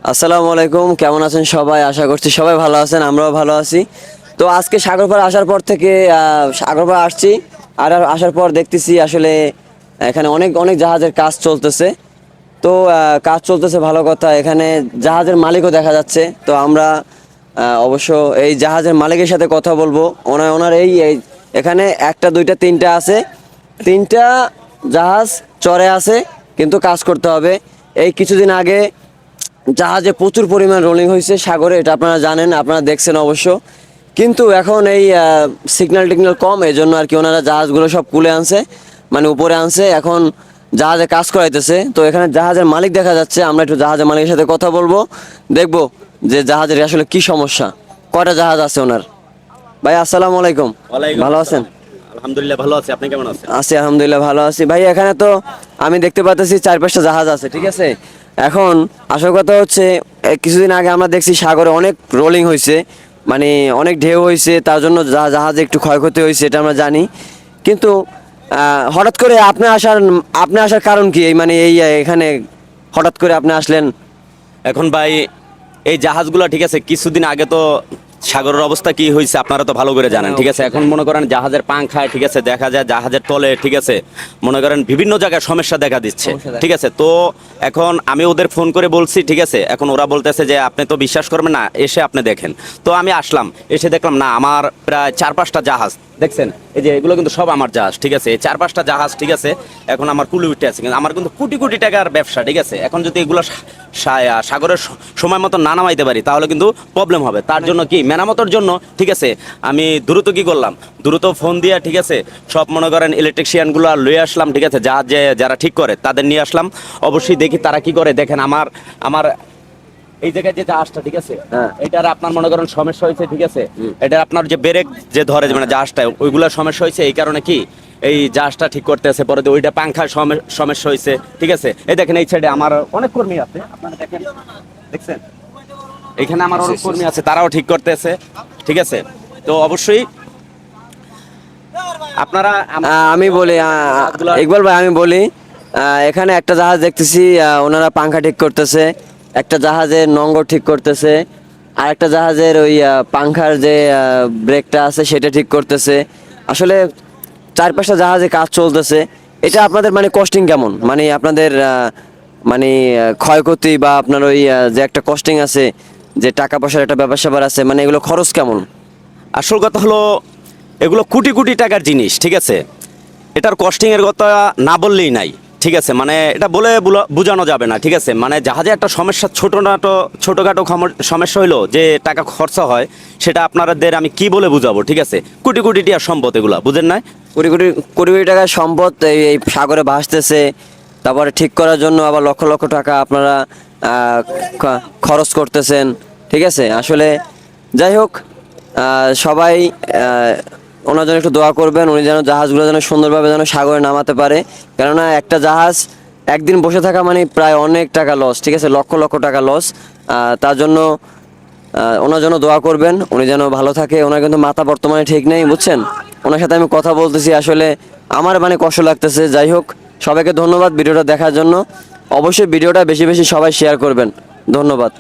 আসসালামু আলাইকুম, কেমন আছেন সবাই? আশা করছি সবাই ভালো আছেন, আমরাও ভালো আছি। তো আজকে সাগরপাড় আসার পর থেকে সাগরপাড় আসছি। আসার পর দেখতেছি আসলে এখানে অনেক অনেক জাহাজের কাজ চলতেছে। তো কাজ চলতেছে ভালো কথা, এখানে জাহাজের মালিকও দেখা যাচ্ছে। তো আমরা অবশ্য এই জাহাজের মালিকের সাথে কথা বলবো। ওনার এই এখানে একটা দুইটা তিনটা আছে, তিনটা জাহাজ চরে আছে, কিন্তু কাজ করতে হবে। এই কিছুদিন আগে জাহাজে প্রচুর পরিমাণ রোলিং হয়েছে সাগরে, এটা আপনারা জানেন, আপনারা দেখছেন অবশ্য। কিন্তু এখন এই সিগন্যাল টিগন্যাল কম, এই জন্য আর কি ওনারা জাহাজগুলো সব কুলে আনছে, মানে উপরে আনছে। এখন জাহাজে কাজ করাইতেছে। তো এখানে জাহাজের মালিক দেখা যাচ্ছে, আমরা একটু জাহাজের মালিকের সাথে কথা বলবো, দেখবো যে জাহাজের আসলে কি সমস্যা। কয়টা জাহাজ আছে ওনার? ভাই আসসালামু আলাইকুম, ভালো আছেন? আলহামদুলিল্লাহ ভালো আছি, আপনি কেমন আছেন? আছি আলহামদুলিল্লাহ, ভালো আছি। ভাই এখানে তো আমি দেখতে পাচ্ছি চার পাঁচটা জাহাজ আছে, ঠিক আছে। এখন আসল কথা হচ্ছে কিছুদিন আগে আমরা দেখছি সাগরে অনেক রোলিং হয়েছে, মানে অনেক ঢেউ হয়েছে, তার জন্য জাহাজে একটু ক্ষয়ক্ষতি হয়েছে, এটা আমরা জানি। কিন্তু হঠাৎ করে আপনি আসার কারণ কি? এই মানে এই এখানে হঠাৎ করে আপনি আসলেন? এখন ভাই এই জাহাজগুলো ঠিক আছে, কিছুদিন আগে তো সাগরের অবস্থা কি হয়েছে আপনারা তো ভালো করে জানেন, ঠিক আছে। এখন মনে করেন জাহাজের পাংখায় ঠিক আছে দেখা যায়, জাহাজের তলে ঠিক আছে মনে করেন বিভিন্ন জায়গায় সমস্যা দেখা দিচ্ছে, ঠিক আছে। তো এখন আমি ওদের ফোন করে বলছি, ঠিক আছে। এখন ওরা বলতেছে যে আপনি তো বিশ্বাস করবেন না, এসে আপনি দেখেন। তো আমি আসলাম, এসে দেখলাম না, আমার প্রায় 4-5টা জাহাজ দেখছেন, এই যে এগুলো কিন্তু সব আমার জাহাজ, ঠিক আছে। এই 4-5টা জাহাজ ঠিক আছে এখন আমার কুলি উঠে আছে, কিন্তু আমার কিন্তু কোটি কোটি টাকার ব্যবসা, ঠিক আছে। এখন যদি এগুলো সাগরের সময় মতো না নামাইতে পারি তাহলে কিন্তু প্রবলেম হবে। তার জন্য কি মেরামতের জন্য ঠিক আছে আমি দ্রুত কি করলাম, দ্রুত ফোন দিয়ে ঠিক আছে সব মনে করেন ইলেকট্রিশিয়ানগুলো লয়ে আসলাম, ঠিক আছে। যারা ঠিক করে তাদের নিয়ে আসলাম। অবশ্যই দেখি তারা কি করে। দেখেন আমার আমার এই জায়গায় যে জাহাজটা ঠিক আছে, এটার আপনার মনে করেন সমস্যা হয়েছে, ঠিক আছে। এটার আপনার যে ব্রেক যে ধরে মানে জাহাজটা, ওইগুলো সমস্যা হয়েছে। এই কারণে কি এই জাহাজটা ঠিক করতে আছে, পরে ওইটা পাংখার সমস্যা হয়েছে, ঠিক আছে। এই দেখেন এই সাইডে আমার অনেক কর্মী আছে, আপনারা দেখেন, দেখছেন এখানে আমার অনেক কর্মী আছে, তারাও ঠিক করতেছে, ঠিক আছে। তো অবশ্যই আপনারা আমি বলি ইকবাল ভাই, আমি বলি এখানে একটা জাহাজ দেখতেছি ওনারা পাংখা ঠিক করতেছে, একটা জাহাজের নঙ্গর ঠিক করতেছে, আর একটা জাহাজের ওই পাংখার যে ব্রেকটা আছে সেটা ঠিক করতেছে। আসলে চার পাঁচটা জাহাজে কাজ চলতেছে। এটা আপনাদের মানে কস্টিং কেমন, মানে আপনাদের মানে ক্ষয়ক্ষতি বা আপনার ওই যে একটা কস্টিং আছে, যে টাকা পয়সার একটা ব্যাপার স্যাপার আছে, মানে এগুলো খরচ কেমন? আসল কথা হলো এগুলো কোটি কোটি টাকার জিনিস, ঠিক আছে। এটার কস্টিং এর কথা না বললেই নাই, ঠিক আছে। মানে এটা বলে বোঝানো যাবে না, ঠিক আছে। মানে জাহাজে একটা সমস্যা ছোটখাটো সমস্যা হইলো যে টাকা খরচা হয়, সেটা আপনাদের আমি কি বলে বুঝাবো, ঠিক আছে। কোটি কোটি টাকার সম্পদ, এগুলা বুঝেন না। কোটি কোটি কোটি কোটি টাকার সম্পদ এই সাগরে ভাসতেছে। তারপরে ঠিক করার জন্য আবার লক্ষ লক্ষ টাকা আপনারা খরচ করতেছেন, ঠিক আছে। আসলে যাই হোক, সবাই ওনার জন্য একটু দোয়া করবেন, উনি যেন জাহাজগুলো যেন সুন্দরভাবে যেন সাগরে নামাতে পারে। কেননা একটা জাহাজ একদিন বসে থাকা মানে প্রায় অনেক টাকা লস, ঠিক আছে, লক্ষ লক্ষ টাকা লস। তার জন্য ওনার জন্য দোয়া করবেন, উনি যেন ভালো থাকে। ওনার কিন্তু মাথা বর্তমানে ঠিক নেই, বুঝছেন। ওনার সাথে আমি কথা বলতেছি, আসলে আমার মানে কষ্ট লাগতেছে। যাই হোক, সবাইকে ধন্যবাদ ভিডিওটা দেখার জন্য। অবশ্যই ভিডিওটা বেশি বেশি সবাই শেয়ার করবেন। ধন্যবাদ।